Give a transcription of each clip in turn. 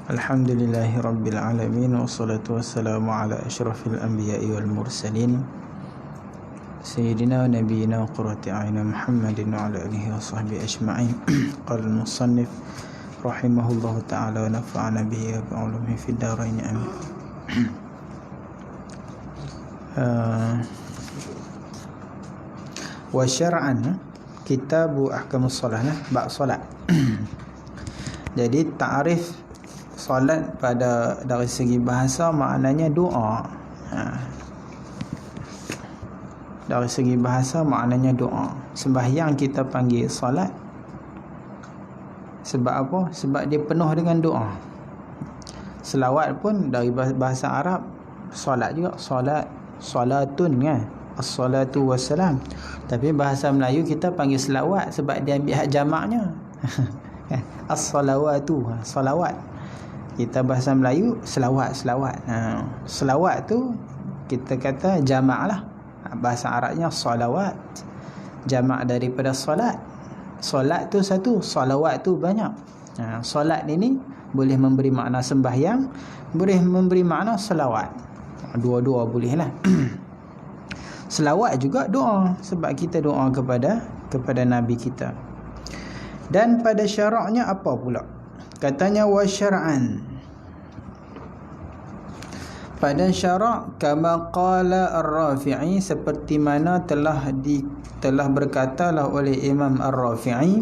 Alhamdulillahi Rabbil Alamin. Wassalatu wassalamu ala ashrafil anbiya'i wal mursalin Sayyidina wa nabiyina wa qurrati a'yunina Muhammadin wa ala alihi wa sahbihi ajma'in. Qala al-musannif rahimahullahu ta'ala wa nafa'ana bihi wa bi'ulumihi fid dharain amin. Wa syar'an Kitabu Ahkamus Salat, bab solat. Jadi ta'rif solat pada dari segi bahasa maknanya doa. Dari segi bahasa maknanya doa. Sembahyang kita panggil solat. Sebab apa? Sebab dia penuh dengan doa. Selawat pun dari bahasa Arab solat juga, solat, solatun kan. As-salatu wassalam. Tapi bahasa Melayu kita panggil selawat sebab dia ambil hak jamaknya. As-salawatu, salawat. Kita bahasa Melayu selawat. Selawat tu kita kata jamak lah. Bahasa Arabnya salawat. Jamak daripada solat. Solat tu satu, salawat tu banyak. Solat ini boleh memberi makna sembahyang, boleh memberi makna selawat. Dua-dua boleh lah. Selawat juga doa sebab kita doa kepada Nabi kita. Dan pada syaraknya apa pula? Katanya wa syar'an. Pada syarak kama qala Ar-Rafi'i, seperti mana telah berkatalah oleh Imam Ar-Rafi'i.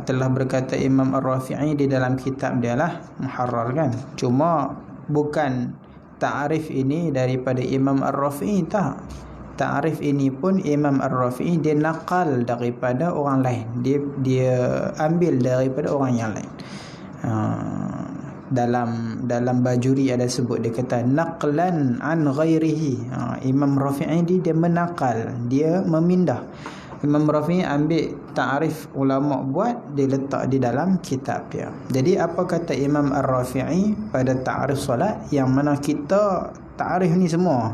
Telah berkata Imam Ar-Rafi'i di dalam kitab dia lah Muharrar kan. Cuma bukan ta'rif ini daripada Imam Ar-Rafi'i, tak. Ta'rif ini pun Imam Ar-Rafi'i dia nakal daripada orang lain. Dia ambil daripada orang yang lain. Dalam Bajuri ada sebut, dia kata naqlan an ghairihi. Imam Rafi'i dia menakal, dia memindah. Imam Rafi'i ambil ta'rif ulama buat, dia letak di dalam kitab dia. Jadi apa kata Imam Ar-Rafi'i pada ta'rif solat, yang mana kita ta'rif ni semua,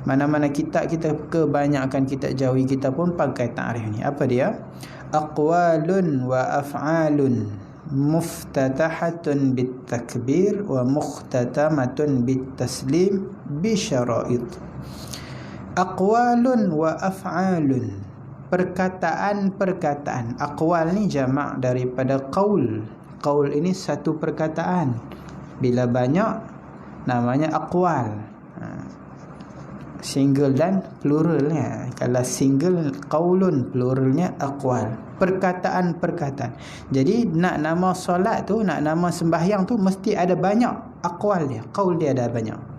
mana-mana kitab kita kebanyakan kitab jawi kita pun pakai ta'rif ni. Apa dia? Aqwalun wa af'alun muftatahatun bitakbir wa mukhtatamatun bitaslim bisyara'id. Aqwalun wa af'alun, perkataan-perkataan. Aqwal ni jamak daripada qaul. Qaul ini satu perkataan. Bila banyak namanya aqwal. Single dan pluralnya. Kalau single qaulun, pluralnya aqwal. Perkataan-perkataan. Jadi nak nama solat tu, nak nama sembahyang tu mesti ada banyak aqwal dia. Qaul dia ada banyak.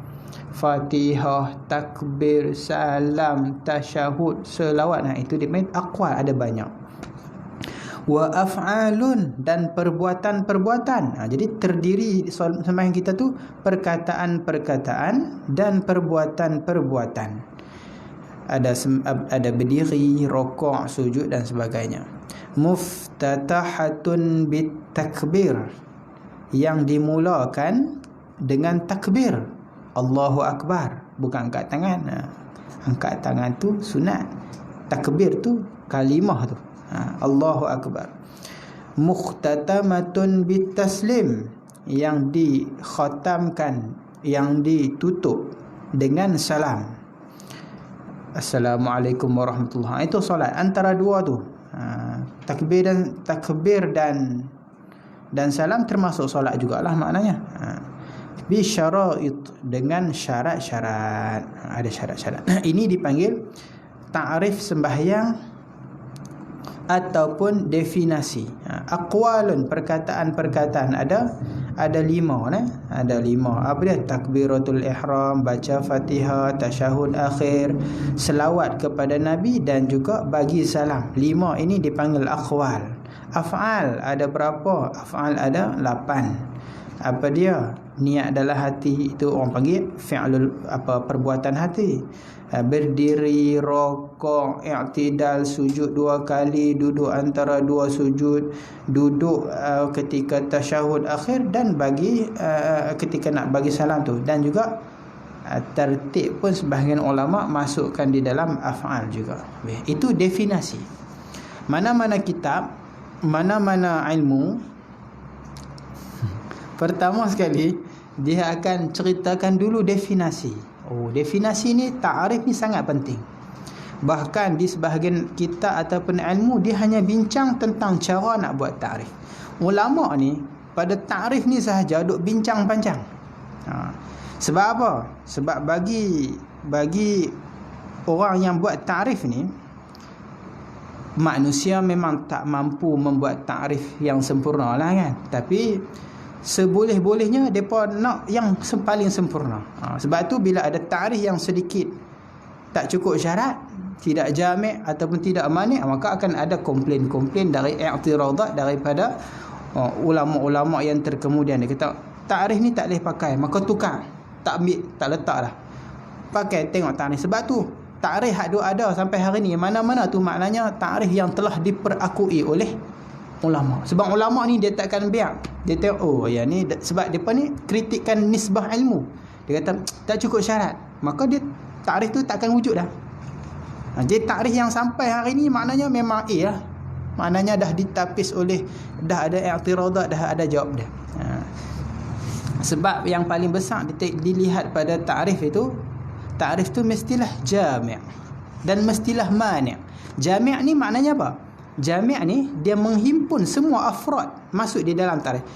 Fatihah, takbir, salam, tasyahud, selawat. Itu dipanggil aqwal, ada banyak. Wa af'alun, dan perbuatan-perbuatan. Jadi terdiri sembahyang kita tu perkataan-perkataan dan perbuatan-perbuatan. Ada berdiri, rokok, sujud dan sebagainya. Muftatahatun bitakbir, yang dimulakan dengan takbir. Allahu Akbar, bukan angkat tangan. Angkat tangan tu sunat. Takbir tu kalimah tu. Allahu Akbar. Mukhtatamatun bitaslim, yang dikhatamkan, yang ditutup dengan salam. Assalamualaikum warahmatullahi. Itu solat. Antara dua tu, takbir dan salam termasuk solat jugalah maknanya. Bisyara'id, dengan syarat-syarat. Ada syarat-syarat. Ini dipanggil ta'rif sembahyang ataupun definisi. Aqwalun, perkataan-perkataan ada lima. Ada lima. Apa dia? Takbiratul ihram, baca Fatihah, tasyahud akhir, selawat kepada Nabi dan juga bagi salam. Lima ini dipanggil aqwal. Af'al ada berapa? Af'al ada 8. Apa dia? Niat dalam hati, itu orang panggil fi'lul, perbuatan hati. Berdiri, rokok, i'tidal, sujud 2 kali, duduk antara 2 sujud, duduk ketika tasyahud akhir, dan bagi ketika nak bagi salam tu. Dan juga tertib pun sebahagian ulama masukkan di dalam af'al juga. Itu definisi. Mana-mana kitab, mana-mana ilmu, pertama sekali dia akan ceritakan dulu definisi. Definisi ni, ta'arif ni sangat penting. Bahkan di sebahagian kitab ataupun ilmu, dia hanya bincang tentang cara nak buat ta'arif. Ulama ni pada ta'arif ni sahaja duk bincang panjang. Sebab apa? Sebab bagi orang yang buat ta'arif ni, manusia memang tak mampu membuat ta'arif yang sempurna lah kan. Tapi seboleh-bolehnya mereka nak yang paling sempurna. Sebab tu bila ada ta'arif yang sedikit tak cukup syarat, tidak jami' ataupun tidak mani', maka akan ada komplain-komplain dari i'tiradat daripada ulama-ulama yang terkemudian. Dia kata ta'arif ni tak boleh pakai, maka tukar, tak ambil, tak letak dah, pakai tengok ta'arif. Sebab tu ta'arif hak ada sampai hari ni mana-mana tu maknanya ta'arif yang telah diperakui oleh ulama. Sebab ulama ni dia takkan biar, dia tengok yang ni sebab depa ni kritikan nisbah ilmu, dia kata tak cukup syarat, maka dia ta'arif tu takkan wujud dah. Jadi ta'arif yang sampai hari ni maknanya memang lah, maknanya dah ditapis oleh, dah ada i'tiradat, dah ada jawab dia. Sebab yang paling besar dilihat pada ta'arif itu, ta'arif tu mestilah jami' dan mestilah mani'. Jami' ni maknanya apa? Jami' ni dia menghimpun semua afrad masuk di dalam ta'arif.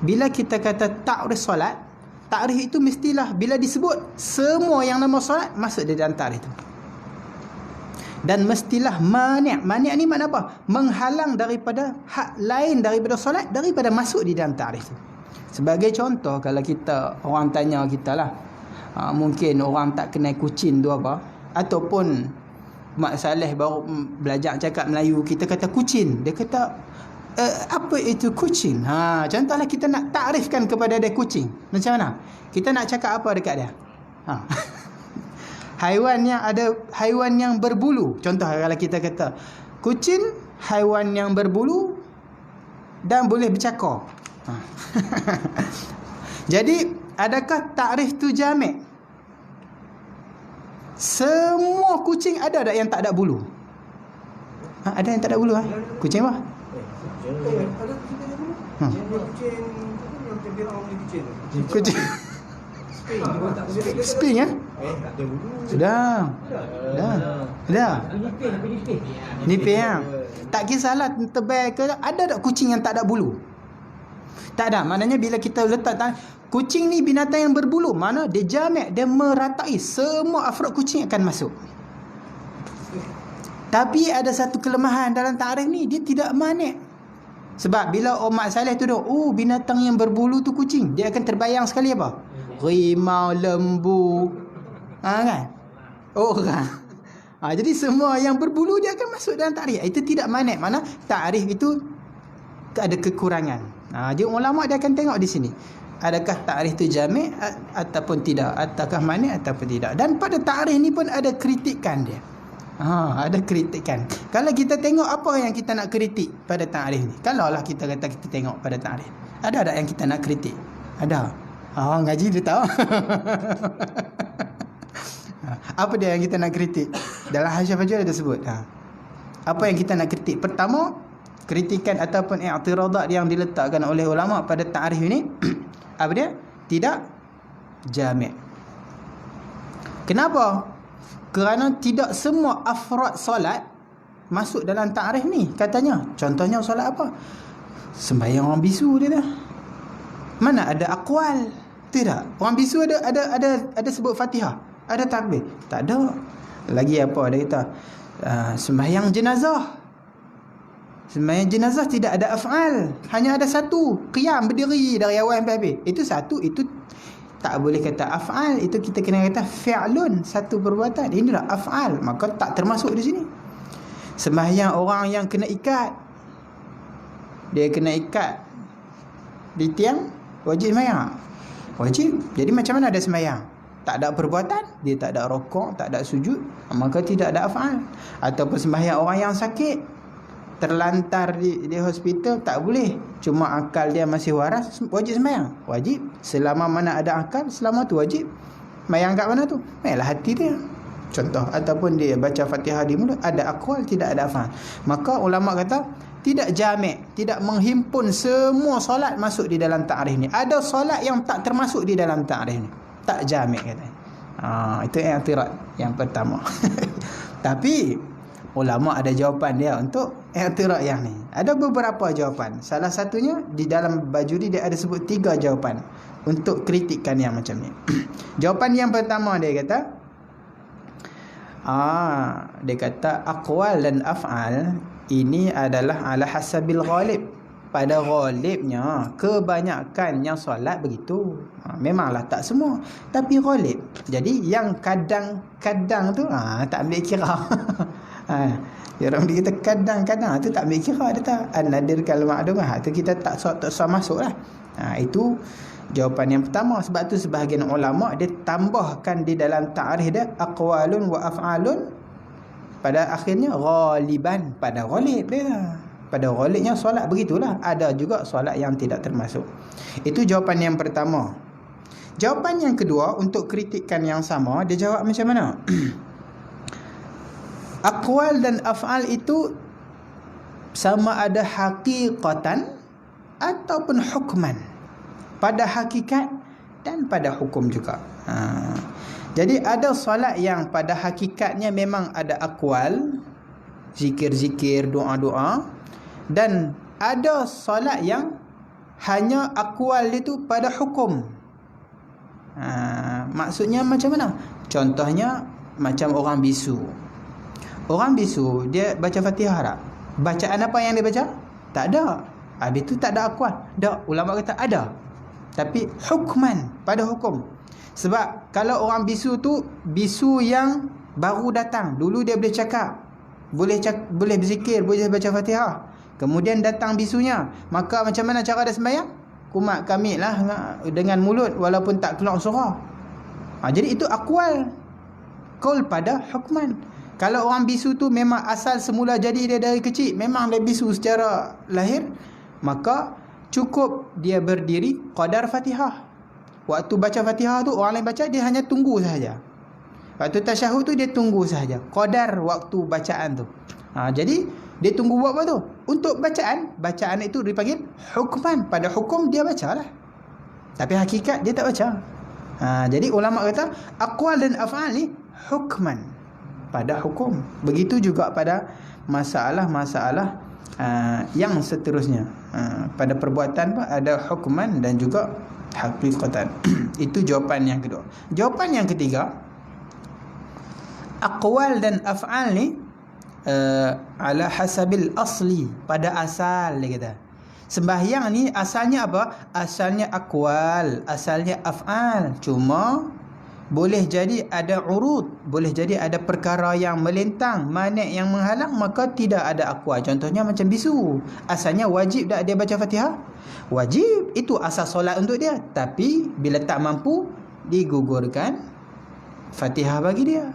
Bila kita kata ta'arif solat, ta'arif itu mestilah bila disebut semua yang nama solat masuk di dalam ta'arif itu. Dan mestilah mani'. Mani' ni makna apa? Menghalang daripada hak lain daripada solat, daripada masuk di dalam ta'arif itu. Sebagai contoh, kalau kita, orang tanya kita lah, mungkin orang tak kenal kucing tu apa, ataupun Mak Saleh baru belajar cakap Melayu, kita kata kucing, dia kata apa itu kucing? Contohlah kita nak takrifkan kepada dia kucing, macam mana? Kita nak cakap apa dekat dia? Haiwan yang berbulu. Contoh kalau kita kata kucing haiwan yang berbulu dan boleh bercakap. Jadi adakah takrif tu jami'? Semua kucing ada tak yang tak ada bulu? Ada yang tak ada bulu Kucing apa? Ada kucing yang bulu. Kucing yang terbilang oleh kucing. Kucing Sping tak ada bulu. Sudah. Nipis tak kisahlah tebal ke, ada tak kucing yang tak ada bulu? Tak ada. Maknanya bila kita letak kucing ni binatang yang berbulu, mana dia jami', dia meratai, semua afrod kucing akan masuk. Tapi ada satu kelemahan dalam ta'arif ni, dia tidak mani'. Sebab bila Mak Saleh tu binatang yang berbulu tu kucing, dia akan terbayang sekali apa? Rimau, lembu, kan? Orang. Jadi semua yang berbulu dia akan masuk dalam ta'arif. Itu tidak mani'. Mana ta'arif itu ada kekurangan. Jadi ulama dia akan tengok di sini, adakah ta'arif tu jami' ataupun tidak, ataukah mani' ataupun tidak. Dan pada ta'arif ni pun ada kritikan dia. Ada kritikan. Kalau kita tengok apa yang kita nak kritik pada ta'arif ni, kalau lah kita kata kita tengok pada ta'arif, ada tak yang kita nak kritik? Ada. Ngaji dia tahu. Apa dia yang kita nak kritik? Dalam Hasyiah Fajr ada sebut. Apa yang kita nak kritik? Pertama, kritikan ataupun i'tiradat yang diletakkan oleh ulama pada ta'arif ini apa dia? Tidak jami'. Kenapa? Kerana tidak semua afrad solat masuk dalam ta'arif ni katanya. Contohnya solat apa? Sembahyang orang bisu dia dah. Mana ada aqwal? Tidak. Orang bisu ada sebut Fatihah, ada takbir? Tak ada. Lagi apa dia kata? Sembahyang jenazah. Sembahyang jenazah tidak ada af'al, hanya ada satu, qiyam, berdiri dari awal sampai habis. Itu satu, itu tak boleh kata af'al, itu kita kena kata fi'lun, satu perbuatan. Inilah af'al, maka tak termasuk di sini. Sembahyang orang yang kena ikat, dia kena ikat di tiang, wajib sembahyang? Wajib. Jadi macam mana ada sembahyang? Tak ada perbuatan, dia tak ada rokok, tak ada sujud, maka tidak ada af'al. Ataupun sembahyang orang yang sakit, terlantar di hospital, tak boleh, cuma akal dia masih waras, wajib sembahyang? Wajib. Selama mana ada akal, selama tu wajib. Sembahyang kat mana tu? Mayalah hati dia. contoh, ataupun dia baca Fatihah di mulut, ada aqwal, tidak ada af'al. Maka ulama kata tidak jamek, tidak menghimpun semua solat masuk di dalam ta'rif ni. Ada solat yang tak termasuk di dalam ta'rif ni, tak jamek katanya. Itu i'tirad yang pertama. Tapi ulama ada jawapan dia untuk i'tirad yang ni. Ada beberapa jawapan. Salah satunya di dalam Bajuri dia ada sebut 3 jawapan untuk kritikan yang macam ni. Jawapan yang pertama dia kata aqwal dan af'al ini adalah ala hasabil ghalib. Pada ghalibnya kebanyakannya solat begitu. Memanglah tak semua, tapi ghalib. Jadi yang kadang-kadang tu tak ambil kira. Orang dia kata kadang-kadang tu tak ambil kira, dia tak an-nadir kal ma'dumah tu kita tak sah masuklah. Itu jawapan yang pertama. Sebab tu sebahagian ulama dia tambahkan di dalam ta'rif dia aqwalun wa af'alun, pada akhirnya ghaliban, pada ghalib dia. Pada ghalibnya solat begitulah. Ada juga solat yang tidak termasuk. Itu jawapan yang pertama. Jawapan yang kedua untuk kritikan yang sama, dia jawab macam mana? Aqwal dan af'al itu sama ada haqiqatan ataupun hukman. Pada hakikat dan pada hukum juga. Jadi ada solat yang pada hakikatnya memang ada aqwal, zikir-zikir, doa-doa, dan ada solat yang hanya aqwal itu pada hukum. Maksudnya macam mana? Contohnya macam orang bisu. Orang bisu dia baca Fatihah tak? Bacaan apa yang dia baca? Tak ada. Habis tu tak ada aqwal. Tak, ulama kata ada. Tapi hukman, pada hukum. Sebab kalau orang bisu tu bisu yang baru datang, dulu dia boleh cakap, boleh berzikir, boleh baca Fatihah. Kemudian datang bisunya, maka macam mana cara dia sembahyang? Kumat kamit lah dengan mulut walaupun tak keluar suara. Jadi itu aqwal, qaul pada hukman. Kalau orang bisu tu memang asal semula jadi dia dari kecil, memang dia bisu secara lahir, maka cukup dia berdiri qadar Fatihah. Waktu baca Fatihah tu orang lain baca, dia hanya tunggu sahaja. Waktu tasyahud tu dia tunggu sahaja, qadar waktu bacaan tu. Jadi dia tunggu buat apa tu? Untuk bacaan itu dipanggil hukman. Pada hukum dia bacalah, tapi hakikat dia tak baca. Jadi ulama kata aqwal dan af'al ni hukman, pada hukum. Begitu juga pada masalah-masalah yang seterusnya. Pada perbuatan pun ada hukman dan juga haqiqatan. Itu jawapan yang kedua. Jawapan yang ketiga, aqwal dan af'al ni ala hasabil asli, pada asal dia kata. Sembahyang ni asalnya apa? Asalnya aqwal, asalnya af'al. Cuma boleh jadi ada urud, boleh jadi ada perkara yang melintang, manik yang menghalang, maka tidak ada aqwal. Contohnya macam bisu. Asalnya wajib tak dia baca Fatihah? Wajib, itu asas solat untuk dia. Tapi bila tak mampu, digugurkan Fatihah bagi dia.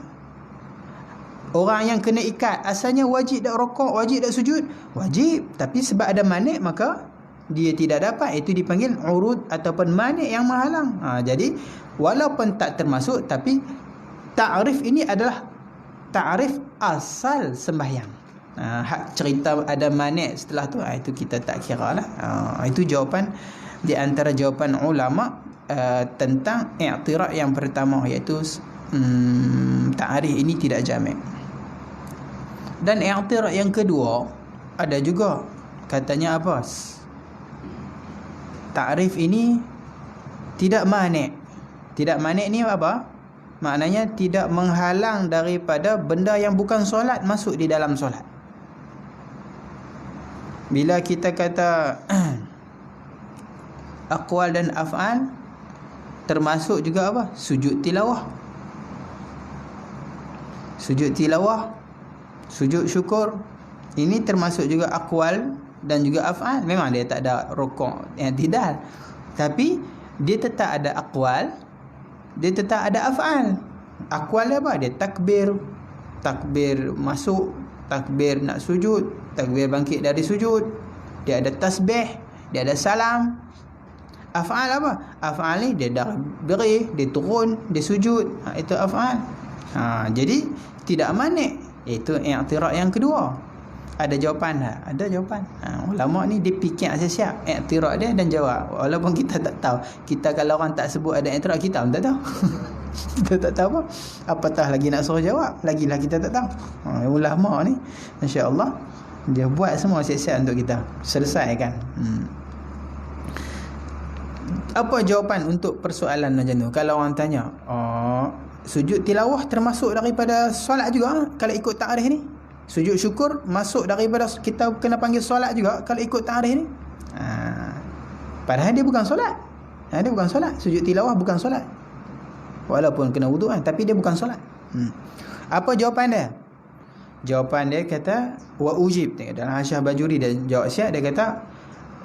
Orang yang kena ikat, asalnya wajib tak rokok, wajib tak sujud? Wajib, tapi sebab ada manik maka dia tidak dapat. Itu dipanggil urud ataupun manik yang menghalang. Jadi walaupun tak termasuk, tapi ta'rif ini adalah ta'rif asal sembahyang. Hak cerita ada manik setelah tu, itu kita tak kira lah. Itu jawapan di antara jawapan ulama tentang i'tirad yang pertama, iaitu ta'rif ini tidak jamak. Dan i'tirad yang kedua ada juga, katanya apa? Ta'rif ini tidak manik. Tidak manik ni apa? Maknanya tidak menghalang daripada benda yang bukan solat masuk di dalam solat. Bila kita kata aqwal dan af'al, termasuk juga apa? Sujud tilawah. Sujud tilawah, sujud syukur, ini termasuk juga aqwal dan juga af'al. Memang dia tak ada rukuk, i'tidal, tapi dia tetap ada aqwal, dia tetap ada af'al. Aqwal dia apa? Dia takbir, takbir masuk, takbir nak sujud, takbir bangkit dari sujud, dia ada tasbih, dia ada salam. Af'al apa? Af'al ni dia dah beri, dia turun, dia sujud. Itu af'al. Jadi tidak manik. Itu i'tirad yang kedua. Ada jawapan tak? Ada jawapan. Ulama ni dia fikir siap-siap i'tirad dia dan jawab. Walaupun kita tak tahu. Kita kalau orang tak sebut ada i'tirad, kita pun tak tahu. Kita tak tahu apa. Apatah lagi nak suruh jawab. Lagilah kita tak tahu. Ulama ni insya-Allah dia buat semua siap-siap untuk kita. Selesaikan. Apa jawapan untuk persoalan macam tu? Kalau orang tanya, sujud tilawah termasuk daripada solat juga kalau ikut takrif ni? Sujud syukur masuk daripada kita kena panggil solat juga kalau ikut takrif ni? Padahal dia bukan solat. Dia bukan solat. Sujud tilawah bukan solat. Walaupun kena wuduk tapi dia bukan solat. Apa jawapan dia? Jawapan dia kata wa ujib. Dalam Hasyah Bajuri dia jawab siap, dia kata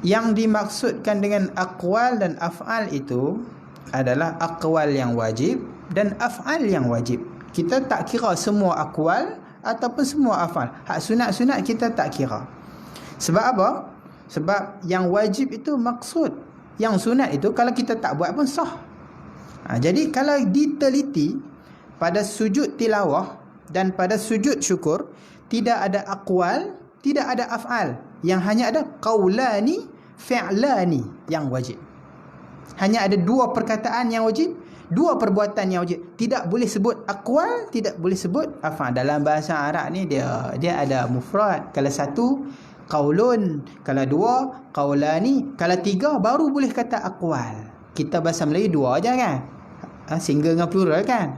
yang dimaksudkan dengan aqwal dan af'al itu adalah aqwal yang wajib dan af'al yang wajib. Kita tak kira semua aqwal ataupun semua af'al. Hak sunat-sunat kita tak kira. Sebab apa? Sebab yang wajib itu maksud. Yang sunat itu kalau kita tak buat pun sah. Jadi kalau diteliti pada sujud tilawah dan pada sujud syukur, tidak ada aqwal, tidak ada af'al. Yang hanya ada qaulani, fi'lani yang wajib. Hanya ada dua perkataan yang wajib, dua perbuatan yang wajib. Tidak boleh sebut aqwal, tidak boleh sebut af'al. Dalam bahasa Arab ni dia ada mufrad. Kalau satu qaulun, kalau dua qaulani, kalau tiga baru boleh kata aqwal. Kita bahasa Melayu dua aja kan. Single dengan plural kan.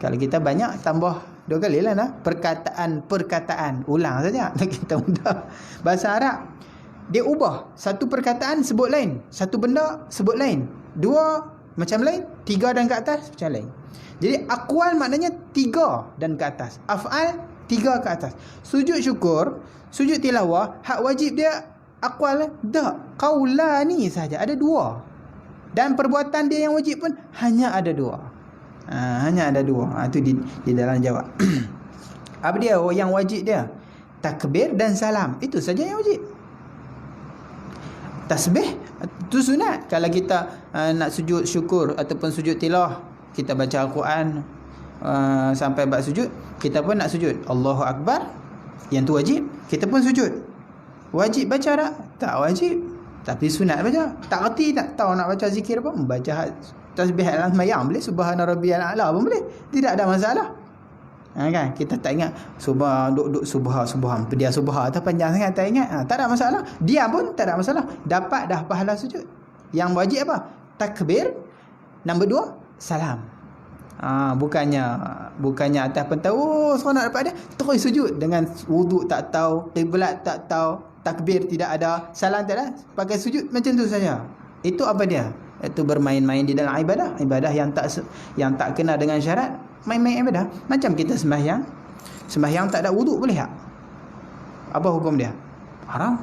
Kalau kita banyak tambah dua kali lah perkataan ulang saja. Kita mudah. Bahasa Arab dia ubah satu perkataan sebut lain, satu benda sebut lain, dua macam lain, tiga dan ke atas macam lain. Jadi aqwal maknanya tiga dan ke atas, af'al tiga ke atas. Sujud syukur, sujud tilawah, hak wajib dia aqwal dak, qaulani saja, ada dua. Dan perbuatan dia yang wajib pun hanya ada dua. Hanya ada dua. Itu di dalam jawab. Apa dia yang wajib dia? Takbir dan salam. Itu saja yang wajib. Tasbih itu sunat. Kalau kita nak sujud syukur ataupun sujud tilawah, kita baca Al-Quran sampai bab sujud, kita pun nak sujud Allahu Akbar, yang tu wajib, kita pun sujud. Wajib baca tak? Tak wajib, tapi sunat baca. Tak reti, tak tahu nak baca zikir apa, baca tasbih dalam sembahyang boleh, subhana rabbiyal a'la pun boleh, tidak ada masalah. Kan kita tak ingat duk subhan dia subhan tu panjang sangat, tak ingat, tak ada masalah. Dia pun tak ada masalah, dapat dah pahala sujud. Yang wajib apa? Takbir, nombor dua salam. Bukannya atas pun tahu seronok dapat dia, terus sujud dengan wuduk tak tahu, qiblat tak tahu, takbir tidak ada, salam tak ada, pakai sujud macam tu saja. Itu apa dia? Itu bermain-main di dalam ibadah yang tak kena dengan syarat, main-main ibadah. Macam kita sembahyang tak ada wuduk boleh tak? Apa hukum dia? Haram.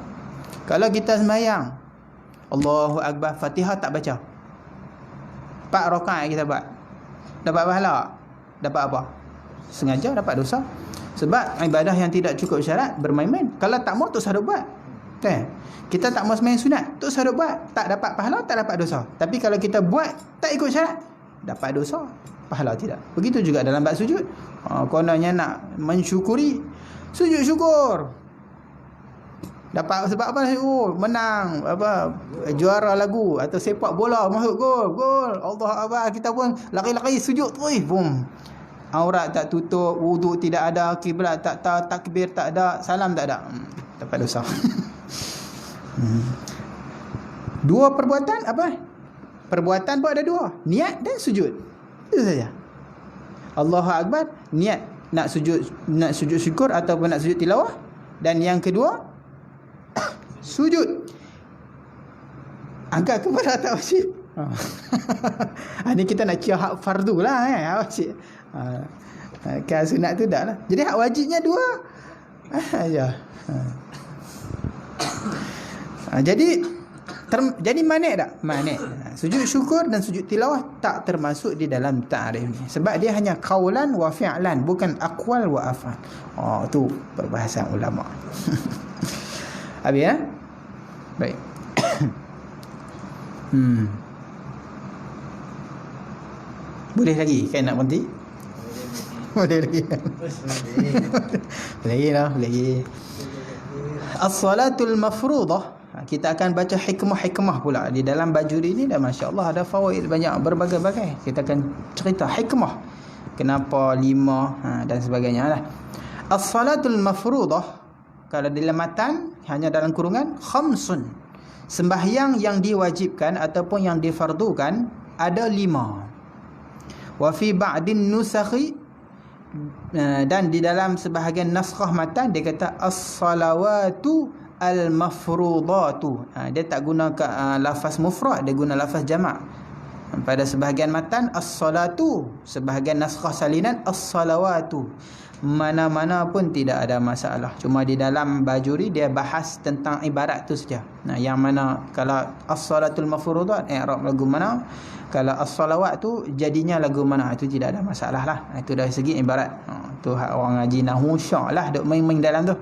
Kalau kita sembahyang Allahu Akbar, Fatihah tak baca, 4 rakaat kita buat, dapat pahala? Dapat apa? Sengaja dapat dosa. Sebab ibadah yang tidak cukup syarat bermain-main. Kalau tak mau tak usah buat. Kan? Kita tak mau sembahyang sunat, tak usah buat, tak dapat pahala, tak dapat dosa. Tapi kalau kita buat tak ikut syarat, dapat dosa, pahala tidak. Begitu juga dalam bab sujud. Kononnya nak mensyukuri, sujud syukur. Dapat sebab apa? Menang, juara lagu atau sepak bola, masuk gol. Allah Akbar, kita pun lari-lari sujud terus, boom. Aurat tak tutup, wuduk tidak ada, kiblat tak tahu, takbir tak ada, salam tak ada. Dapat dosa. Dua perbuatan apa? Perbuatan pun ada dua, niat dan sujud. Itu saja. Allahu Akbar, niat nak sujud syukur ataupun nak sujud tilawah, dan yang kedua sujud. Angkat kepada tak wajib. Ini kita nak kira hak fardu lah, hak wajib. Kan sunat tu dah lah. Jadi hak wajibnya dua. Ya. Jadi manik tak? Manik. Sujud syukur dan sujud tilawah tak termasuk di dalam ta'rif ni. Sebab dia hanya qaulan wa fi'lan, bukan aqwal wa af'al. Tu perbahasan ulama. Habis ya? Baik. Boleh lagi kan nak berhenti? Boleh lagi. Boleh lah, boleh. As-salatul mafruḍah. Kita akan baca hikmah-hikmah pula di dalam bajuri ini, dan masya-Allah ada fawaid banyak berbagai-bagai. Kita akan cerita hikmah kenapa 5 dan sebagainya lah. As-salatul mafruḍah, kalau dalam matan hanya dalam kurungan khamsun. Sembahyang yang diwajibkan ataupun yang difardukan ada 5. Wa fi ba'din nusakhi, dan di dalam sebahagian naskah matan dia kata as-salawatu al-mafrudatu. Dia tak guna lafaz mufrad, dia guna lafaz jamak. Pada sebahagian matan as-salatu, sebahagian naskah salinan as-salawatu. Mana-mana pun tidak ada masalah. Cuma di dalam bajuri dia bahas tentang ibarat tu saja. Yang mana kalau as-salatul mafruḍah i'rab lagu mana, kalau as-salawat tu jadinya lagu mana, itu tidak ada masalah lah. Itu dari segi ibarat. Tu hak orang ngaji nahwu syak lah duk main-main dalam tu.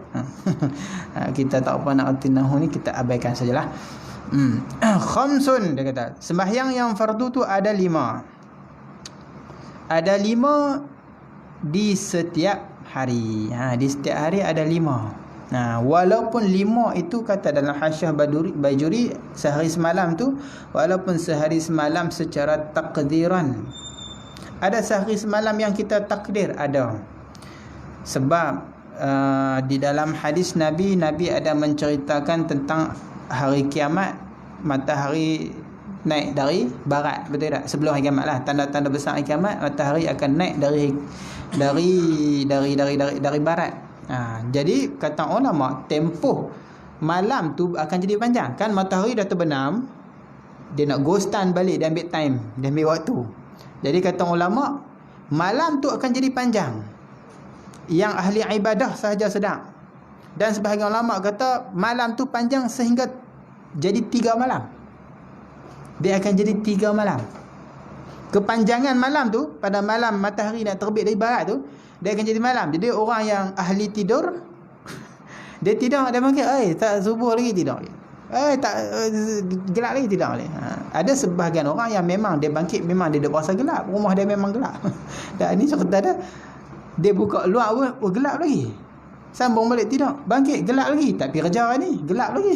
Kita tak apa nak arti nahwu ni, kita abaikan sajalah. Khamsun, dia kata sembahyang yang fardu tu ada 5. Ada 5 di setiap hari. Di setiap hari ada 5. Walaupun 5 itu kata dalam Hasyiah Bajuri sehari semalam tu, walaupun sehari semalam secara takdiran. Ada sehari semalam yang kita takdir, ada. Sebab di dalam hadis Nabi ada menceritakan tentang hari kiamat, matahari naik dari barat, betul tak? Sebelum hari kiamat lah, tanda-tanda besar hari kiamat, matahari akan naik dari barat. Jadi kata ulama, tempoh malam tu akan jadi panjang. Kan matahari dah terbenam, dia nak go stand balik, dia ambil time, dia ambil waktu. Jadi kata ulama, malam tu akan jadi panjang. Yang ahli ibadah sahaja sedang. Dan sebahagian ulama kata malam tu panjang sehingga jadi 3 malam. Dia akan jadi 3 malam. Kepanjangan malam tu, pada malam matahari nak terbit dari barat tu, dia akan jadi malam. Jadi orang yang ahli tidur, dia tidur, dia panggil, tak subuh lagi tidur. Tak gelap lagi tidur lagi. Ada sebahagian orang yang memang dia bangkit, memang dia dah berasa gelap, rumah dia memang gelap. Dan ni cerita ada, dia buka luar pun gelap lagi. Sambung balik tidur, bangkit gelap lagi, tak pergi kerja ni, gelap lagi.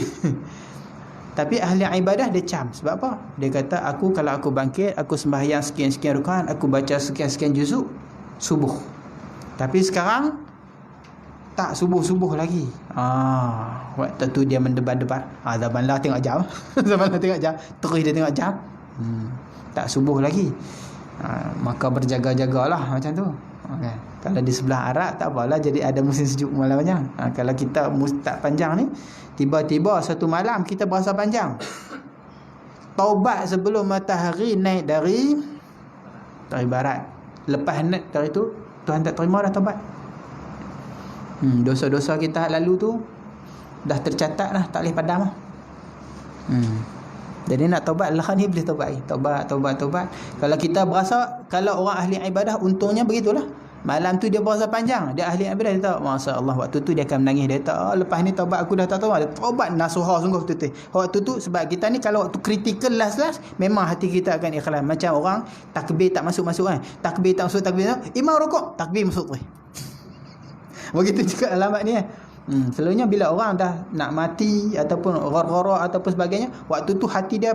Tapi ahli ibadah dia cam. Sebab apa? Dia kata, kalau aku bangkit, aku sembahyang sekian-sekian rakaat, aku baca sekian-sekian juzuk, subuh. Tapi sekarang tak subuh-subuh lagi. Waktu tu dia mendebat-debat. Zaman lah tengok jam. Zaman lah tengok jam. Terus dia tengok jam. Tak subuh lagi. Maka berjaga-jagalah macam tu. Okay. Kalau di sebelah Arab tak apalah, jadi ada musim sejuk malam panjang. Kalau kita tak panjang ni, tiba-tiba satu malam kita berasa panjang. Taubat sebelum matahari naik dari barat. Lepas naik dari tu, Tuhan tak terima dah taubat. Dosa-dosa kita lalu tu dah tercatat dah, tak boleh padam lah. Jadi nak taubat lah ni boleh taubat. Taubat. Kalau kita berasa, kalau orang ahli ibadah untungnya begitulah. Malam tu dia berasa panjang, dia ahli ibadah, dia tahu masya-Allah waktu tu dia akan menangis, dia tahu lepas ni taubat aku dah tak tahu, dia taubat nasuha sungguh tu. Waktu tu sebab kita ni kalau waktu critical last memang hati kita akan ikhlas. Macam orang takbir tak masuk-masuk kan. Takbir tak masuk, imam rukuk, takbir masuk tu. Begitu juga alamat ni selalunya bila orang dah nak mati ataupun ghar-ghara ataupun sebagainya, waktu tu hati dia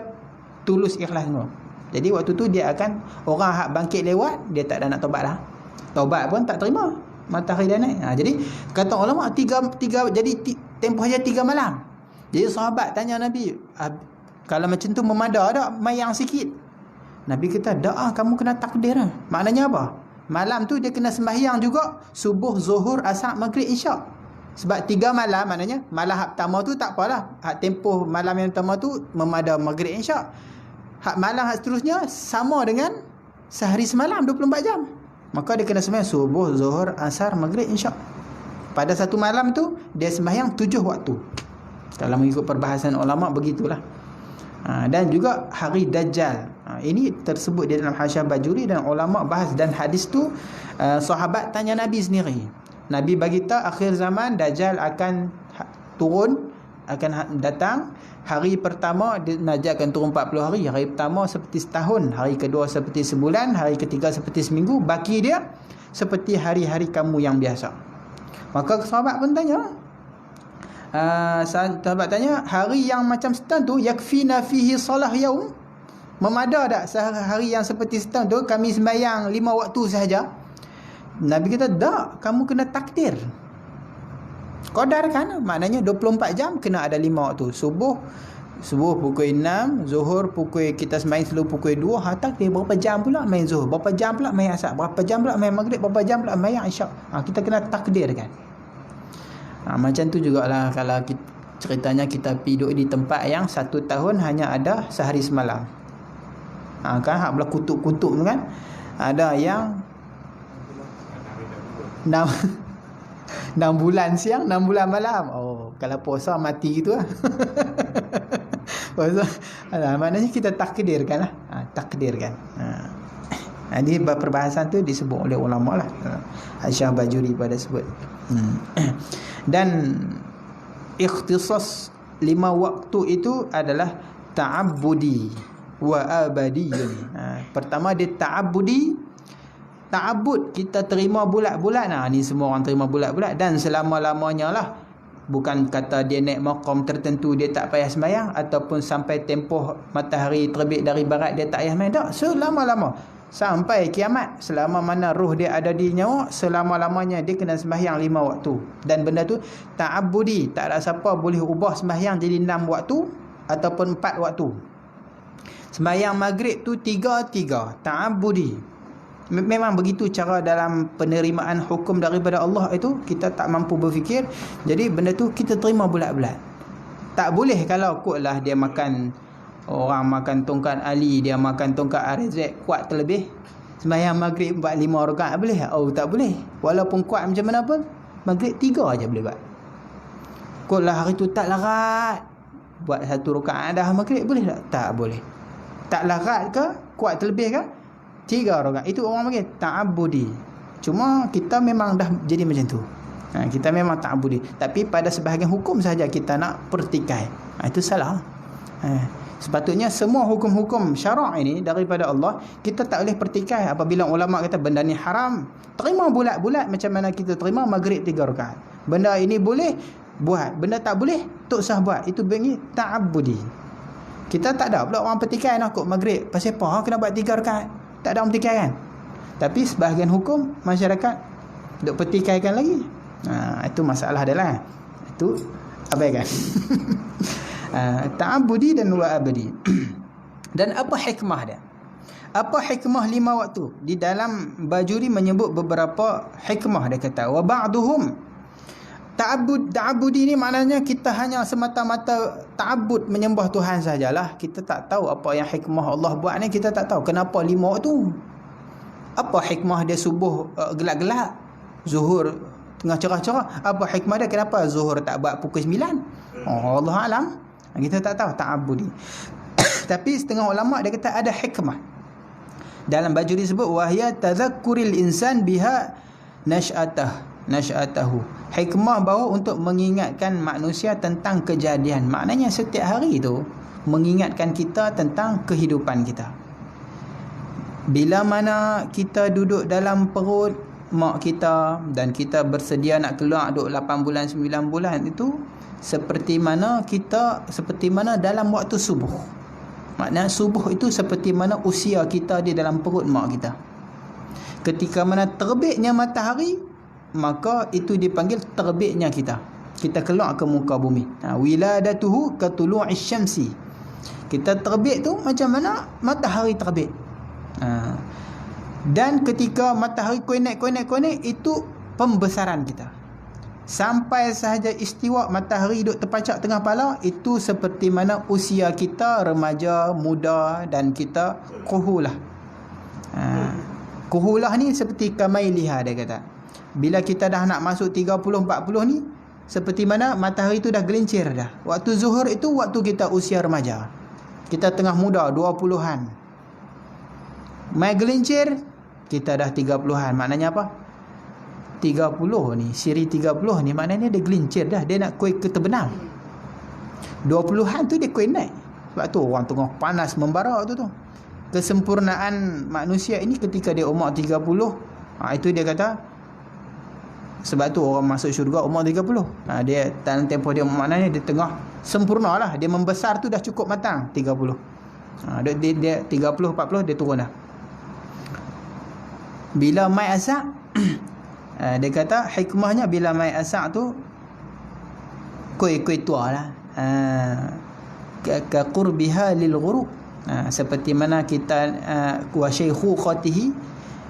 tulus ikhlas semua. Jadi waktu tu dia akan, orang hak bangkit lewat, dia tak ada nak taubat dah. Taubat pun tak terima, matahari dah naik. Jadi kata ulama tiga jadi tempoh saja 3 malam. Jadi sahabat tanya Nabi, kalau macam tu memada tak mayang sikit? Nabi kata, kamu kena takdir. Maknanya apa? Malam tu dia kena sembahyang juga subuh, zuhur, asar, maghrib, isyak. Sebab 3 malam, maknanya malam hak pertama tu tak apalah. Hak tempoh malam yang pertama tu memada maghrib, isyak. Hak malam hak seterusnya sama dengan sehari semalam 24 jam. Maka dia kena sembahyang subuh, zuhur, asar, maghrib, isyak. Pada satu malam tu dia sembahyang 7 waktu. Kalau mengikut perbahasan ulama begitulah. Dan juga hari Dajjal. Ini tersebut di dalam Hasyiah Bajuri, dan ulama bahas, dan hadis tu sahabat tanya Nabi sendiri. Nabi bagi tahu akhir zaman Dajjal akan turun, akan datang. Hari pertama Dajjal akan turun 40 hari. Hari pertama seperti setahun, hari kedua seperti sebulan, hari ketiga seperti seminggu. Baki dia seperti hari-hari kamu yang biasa. Maka sahabat pun tanya, sahabat tanya, hari yang macam setahun tu yakfina fihi salah yaum, memada tak sehari yang seperti setahun tu kami sembahyang 5 waktu sahaja? Nabi kata, tak, kamu kena takdir. Qadarkan, maknanya 24 jam kena ada 5 waktu. Subuh pukul 6, zuhur pukul, kita sembahyang selalu pukul 2, takdir berapa jam pula main zuhur, berapa jam pula main asar, berapa jam pula main maghrib, berapa jam pula main isyak. Kita kena takdirkan. Macam tu jugalah kalau ceritanya kita duduk di tempat yang 1 tahun hanya ada sehari semalam. Kan hak belah kutub-kutub tu kan, ada yang 6 bulan siang, 6 bulan malam. Kalau puasa mati gitu lah. Puasa, maknanya kita takdirkan lah. Takdirkan. Jadi perbahasan tu disebut oleh ulama lah. Syah Bajuri pada sebut. Dan ikhtisas 5 waktu itu adalah ta'abbudi wa abadiyun. Pertama dia ta'abbudi. Ta'abbud kita terima bulat-bulat. Ni semua orang terima bulat-bulat dan selama-lamanya lah. Bukan kata dia naik maqam tertentu dia tak payah sembahyang, ataupun sampai tempoh matahari terbit dari barat dia tak payah sembahyang. Tak, selama-lama sampai kiamat, selama mana roh dia ada di nyawa, selama-lamanya dia kena sembahyang 5 waktu. Dan benda tu ta'abbudi, tak ada siapa boleh ubah sembahyang jadi 6 waktu ataupun 4 waktu. Sembahyang maghrib tu 3-3, ta'abbudi. Memang begitu cara dalam penerimaan hukum daripada Allah itu, kita tak mampu berfikir. Jadi benda tu kita terima bulat-bulat. Tak boleh kalau kotlah dia makan, orang makan tongkat Ali, dia makan tongkat RZ kuat terlebih, sembahyang maghrib 4-5 rakaat boleh? Tak boleh. Walaupun kuat macam mana pun, maghrib 3 aja boleh buat. Kotlah hari tu tak larat, buat 1 rakaat dah maghrib, boleh tak? Tak boleh. Tak larat ke? Kuat terlebih ke? 3 rakaat. Itu orang panggil ta'abbudi. Cuma kita memang dah jadi macam tu. Kita memang ta'abbudi. Tapi pada sebahagian hukum sahaja kita nak pertikai. Itu salah. Sepatutnya semua hukum-hukum syarak ini daripada Allah, kita tak boleh pertikai. Apabila ulama kata benda ni haram, terima bulat-bulat macam mana kita terima maghrib 3 rakaat. Benda ini boleh, buat. Benda tak boleh, tak usah buat. Itu bengi ta'abbudi. Kita tak ada pula orang pertikai nak kok maghrib. Pasal apa? Kena buat 3 rakaat. Tak ada orang pertikaikan. Tapi sebahagian hukum masyarakat duk pertikaikan lagi. Itu masalah dia lah. Itu abaikan. Ta'abbudi dan wa abadi. Dan apa hikmah dia? Apa hikmah 5 waktu? Di dalam Bajuri menyebut beberapa hikmah. Dia kata wa ba'duhum, ta'abbudi ni maknanya kita hanya semata-mata ta'abbud, menyembah Tuhan sajalah. Kita tak tahu apa yang hikmah Allah buat ni, kita tak tahu. Kenapa 5 waktu? Apa hikmah dia subuh gelap-gelap, zuhur tengah cerah-cerah? Apa hikmah dia? Kenapa zuhur tak buat pukul 9? Allah alam. Kita tak tahu ta'abbudi. Tapi setengah ulama dia kata ada hikmah. Dalam Bajuri disebut wahya tadhakkuril insan biha nash'atahu. Hikmah bahawa untuk mengingatkan manusia tentang kejadian. Maknanya setiap hari itu mengingatkan kita tentang kehidupan kita. Bila mana kita duduk dalam perut mak kita dan kita bersedia nak keluar duduk 8 bulan 9 bulan, itu seperti mana dalam waktu subuh. Maknanya subuh itu seperti mana usia kita di dalam perut mak kita. Ketika mana terbitnya matahari, maka itu dipanggil terbitnya kita. Kita keluar ke muka bumi. Wiladatuhu katulu'is syamsi. Kita terbit tu macam mana matahari terbit. Dan ketika matahari konek, itu pembesaran kita. Sampai sahaja istiwa matahari duduk terpacak tengah kepala, itu seperti mana usia kita remaja, muda, dan kita kuhulah. Kuhulah ni seperti kamailiha dia kata. Bila kita dah nak masuk 30-40 ni, seperti mana matahari tu dah gelincir dah. Waktu zuhur itu waktu kita usia remaja. Kita tengah muda, 20-an. Mai gelincir, kita dah 30-an. Maknanya apa? 30 ni, siri 30 ni maknanya dia gelincir dah. Dia nak kuih ke terbenam. 20-an tu dia kuih naik. Sebab tu orang tengah panas membara tu. Kesempurnaan manusia ini ketika dia umur 30, Itu dia kata, sebab tu orang masuk syurga umur 30. Dia dalam tempoh dia, maknanya dia tengah sempurna lah. Dia membesar tu dah cukup matang 30. Dia 30 40 dia turun dah. Bila mai asak dia kata hikmahnya bila mai asak tu kuih-kuih tua lah. Ka qurbiha lil ghurub. Seperti mana kita wa syaikhuqatihi,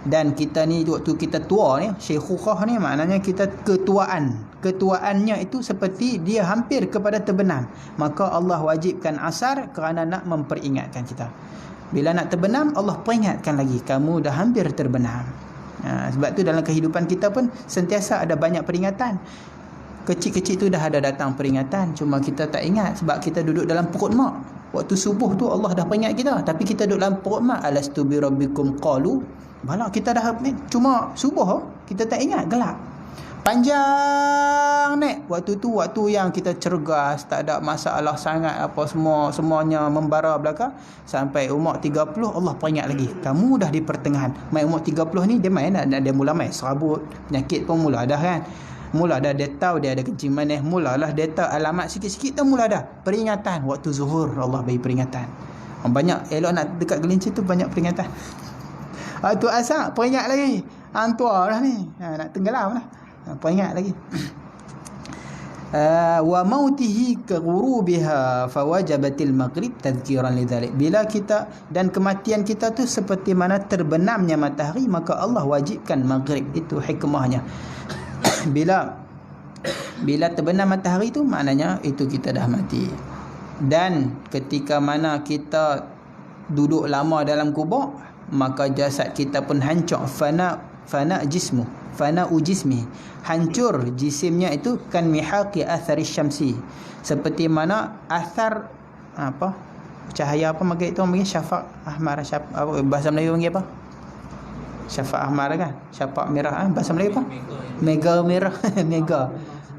dan kita ni waktu kita tua ni, syaikhuqah ni maknanya kita ketuaannya itu seperti dia hampir kepada terbenam, maka Allah wajibkan asar kerana nak memperingatkan kita. Bila nak terbenam, Allah peringatkan lagi, kamu dah hampir terbenam. Sebab tu dalam kehidupan kita pun sentiasa ada banyak peringatan. Kecil-kecil tu dah ada datang peringatan, cuma kita tak ingat sebab kita duduk dalam perut mak. Waktu subuh tu Allah dah peringat kita, tapi kita duduk dalam perut mak. Alastu bi rabbikum qalu bala, kita dah cuma subuh kita tak ingat, gelap. Panjang waktu tu, waktu yang kita cergas, tak ada masalah sangat apa, semuanya membara belaka. Sampai umur 30 Allah peringat lagi, kamu dah di pertengahan. Mai umur 30 ni dia main dia mula main serabut, penyakit pun mula dah kan. Mula dah dia tahu dia ada kencing manis, mulalah dia tahu alamat sikit-sikit tu, mula dah peringatan. Waktu zuhur Allah bagi peringatan. Banyak elok nak dekat gelincir tu, banyak peringatan. Tu asal peringat lagi. Tua dah ni, nak tenggelam dah, peringat lagi. Wa mautihi ka ghurubiha fawajabatil maghrib tadhkiran lidzalik. Bila kita dan kematian kita tu seperti mana terbenamnya matahari, maka Allah wajibkan maghrib. Itu hikmahnya. Bila terbenam matahari tu maknanya itu kita dah mati. Dan ketika mana kita duduk lama dalam kubur, maka jasad kita pun hancur. Fana jismi, hancur jisimnya itu, kan mihaqi athari syamsi, seperti mana athar apa, cahaya apa maghrib tu orang panggil syafaq ahmar, bahasa Melayu panggil apa? Syafaq ahmar kan, syafaq merah, bahasa Melayu apa? Mega merah. Mega,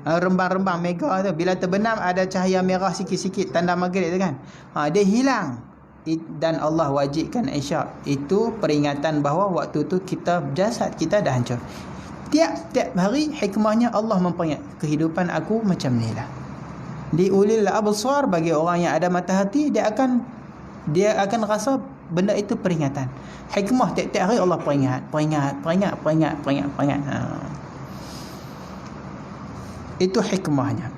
rembang-rembang mega tu, bila terbenam ada cahaya merah sikit-sikit tanda maghrib tu kan, dia hilang. Dan Allah wajibkan isyak. Itu peringatan bahawa waktu tu jasad kita dah hancur. Tiap-tiap hari hikmahnya Allah memperingat, kehidupan aku macam ni lah. Di ulil absar, bagi orang yang ada mata hati, dia akan rasa benda itu peringatan. Hikmah tiap-tiap hari Allah peringat. Itu hikmahnya.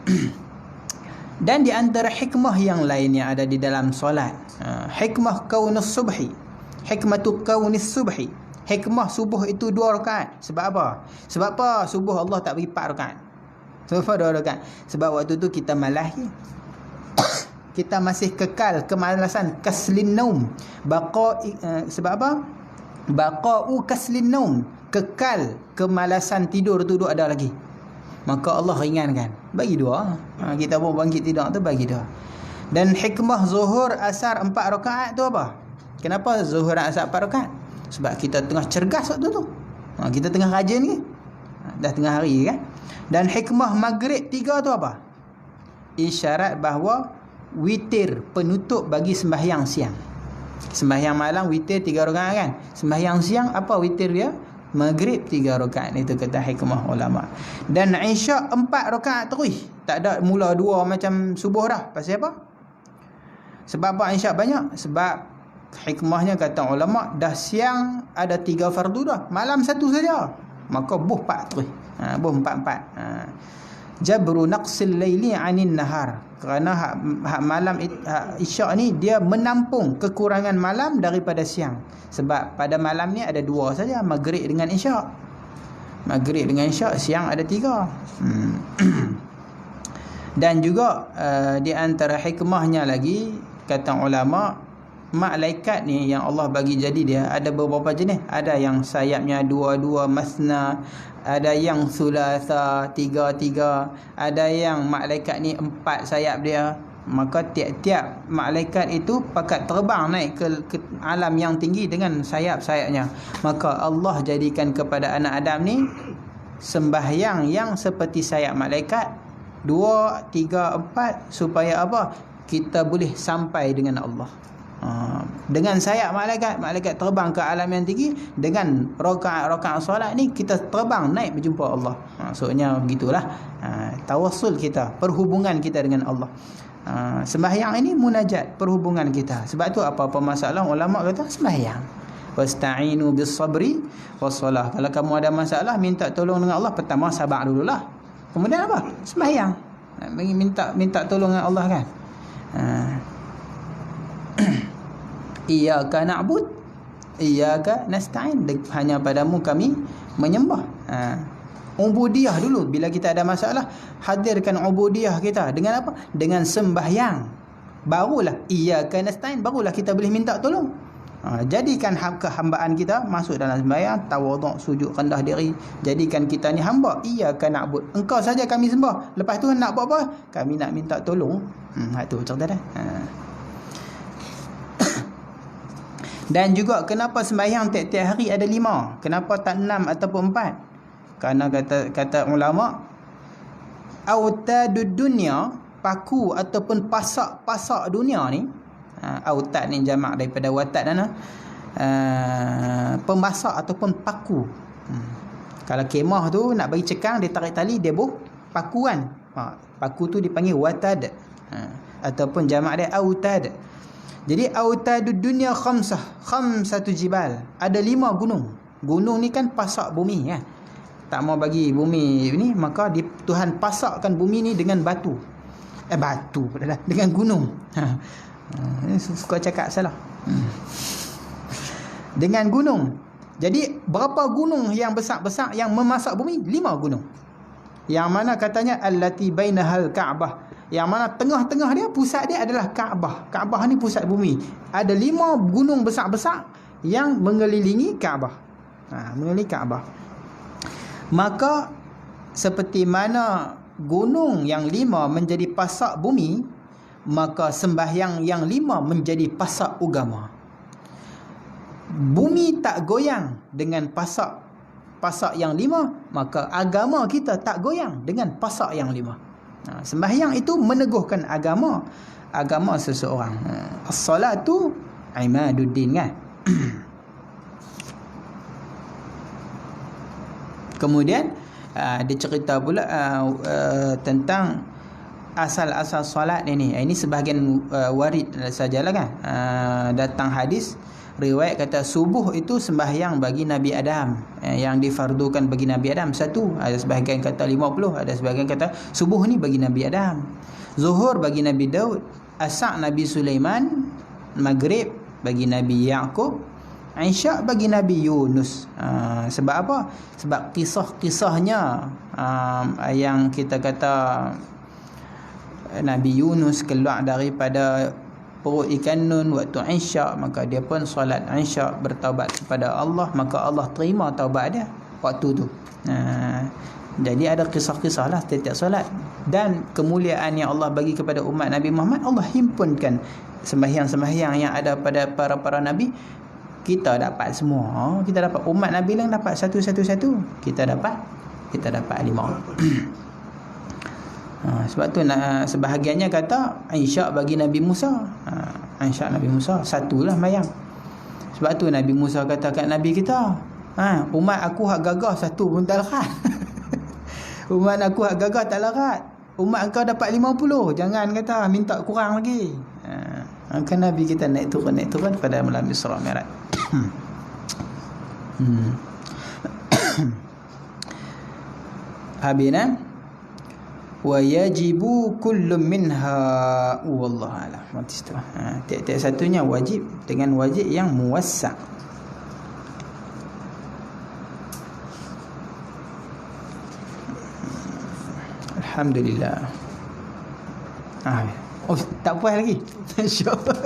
Dan di antara hikmah yang lain yang ada di dalam solat, hikmah kaunus subhi, hikmatu kaunis subhi, hikmah subuh itu 2 rakaat. Sebab apa subuh Allah tak bagi 4 rakaat? Sebab 2 rakaat. Sebab waktu tu kita malas, kita masih kekal kemalasan, kaslin naum, sebab apa? Baqa'u kaslin naum, kekal kemalasan tidur tu ada lagi. Maka Allah ringankan, bagi 2. Kita pun bangkit tidur tu bagi 2. Dan hikmah zuhur asar 4 rakaat tu apa? Kenapa zuhur asar 4 rakaat? Sebab kita tengah cergas waktu tu. Kita tengah rajin ni. Dah tengah hari kan. Dan hikmah maghrib 3 tu apa? Isyarat bahawa witir, penutup bagi sembahyang siang. Sembahyang malam witir 3 rakaat kan. Sembahyang siang apa witir dia? Maghrib 3 rakaat. Itu kata hikmah ulama. Dan isyak 4 rakaat terus. Tak ada mula 2 macam subuh dah. Pasal apa? Sebab apa isyak banyak? Sebab hikmahnya kata ulama, dah siang ada 3 fardu dah, malam 1 saja. Maka buh 4 terus. Buh 4. Jabru naqsil laili 'anil nahar. Kerana hak malam isyak ni dia menampung kekurangan malam daripada siang. Sebab pada malam ni ada 2 saja, maghrib dengan isyak. Maghrib dengan isyak, siang ada 3. Dan juga di antara hikmahnya lagi kata ulama, malaikat ni yang Allah bagi jadi dia ada beberapa jenis. Ada yang sayapnya 2 masna, ada yang sulasa 3, ada yang malaikat ni 4 sayap dia. Maka tiap-tiap malaikat itu pakat terbang naik ke alam yang tinggi dengan sayap-sayapnya. Maka Allah jadikan kepada anak Adam ni sembahyang yang seperti sayap malaikat, 2, 3, 4, supaya apa? Kita boleh sampai dengan Allah. Dengan sayap malaikat terbang ke alam yang tinggi. Dengan rakaat solat ni kita terbang naik berjumpa Allah. Maksudnya begitulah tawassul kita, perhubungan kita dengan Allah. Sembahyang ini munajat, perhubungan kita. Sebab tu apa-apa masalah ulama kata sembahyang. Wasta'inu bis sabri wassalah. Kalau kamu ada masalah minta tolong dengan Allah, pertama sabar dululah. Kemudian apa? Sembahyang. Minta tolong dengan Allah kan. Iyyaka na'bud iyyaka nasta'in. Hanya padamu kami menyembah. Ubudiyah dulu. Bila kita ada masalah, hadirkan ubudiyah kita. Dengan apa? Dengan sembahyang. Barulah iyyaka nasta'in, barulah kita boleh minta tolong. Jadikan kehambaan kita masuk dalam sembahyang, tawaduk, sujud, rendah diri. Jadikan kita ni hamba. Iyyaka na'bud, engkau saja kami sembah. Lepas tu nak buat apa? Kami nak minta tolong. Tu cerita dah. Dan juga kenapa sembahyang tiap-tiap hari ada 5? Kenapa tak 6 ataupun 4? Kerana kata ulama, autadud dunia, paku ataupun pasak dunia ni, autad ni jamak daripada watad mana? Pemasak ataupun paku. Kalau kemah tu nak bagi cekang, dia tarik tali, dia paku kan. Paku tu dipanggil watad, ataupun jamak dia autad. Jadi autadud dunia khamsatu jibal. Ada 5 gunung. Gunung ni kan pasak bumi kan. Tak mau bagi bumi ni, maka Tuhan pasakkan bumi ni dengan batu. Batu pula dah, dengan gunung. Suka cakap salah. Dengan gunung. Jadi berapa gunung yang besar-besar yang memasak bumi? 5 gunung. Yang mana katanya allati bainahal Ka'bah. Yang mana tengah-tengah dia, pusat dia adalah Kaabah. Kaabah ni pusat bumi. Ada 5 gunung besar-besar yang mengelilingi Kaabah. Mengelilingi Kaabah. Maka seperti mana gunung yang 5 menjadi pasak bumi, maka sembahyang yang 5 menjadi pasak agama. Bumi tak goyang dengan pasak yang 5, maka agama kita tak goyang dengan pasak yang 5. Sembahyang itu meneguhkan agama seseorang. As-salatu imaduddin kan. Kemudian dia cerita pula tentang asal-asal solat ini. Ini sebahagian warid sajalah kan. Datang hadis riwayat kata subuh itu sembahyang bagi Nabi Adam, yang difardukan bagi Nabi Adam 1. Ada sebahagian kata 50, ada sebahagian kata subuh ni bagi Nabi Adam. Zuhur bagi Nabi Daud, Asar Nabi Sulaiman, Maghrib bagi Nabi Yaqub, Isya bagi Nabi Yunus. Sebab apa? Sebab kisah-kisahnya yang kita kata Nabi Yunus keluar daripada perut ikan nun waktu Isya, maka dia pun solat Isya, bertaubat kepada Allah, maka Allah terima taubat dia waktu tu. Jadi ada kisah-kisah lah setiap solat. Dan kemuliaan yang Allah bagi kepada umat Nabi Muhammad, Allah himpunkan sembahyang-sembahyang yang ada pada para Nabi. Kita dapat semua. Kita dapat, umat Nabi lang dapat satu-satu. Kita dapat 5. Sebab tu sebahagiannya kata Isya bagi Nabi Musa. Isya Nabi Musa satulah mayang. Sebab tu Nabi Musa kata kat Nabi kita, umat aku hak gagah satu pun tak larat. Umat aku hak gagah tak larat. Umat engkau dapat 50, jangan kata minta kurang lagi. Maka Nabi kita naik turun pada malam Isra Mi'raj. Habina wa yajibu kullu minha wallahu a'lam. Mati setengah. Tiap-tiap satunya wajib dengan wajib yang muwassa'. Alhamdulillah. Tak puas lagi. Insya-Allah.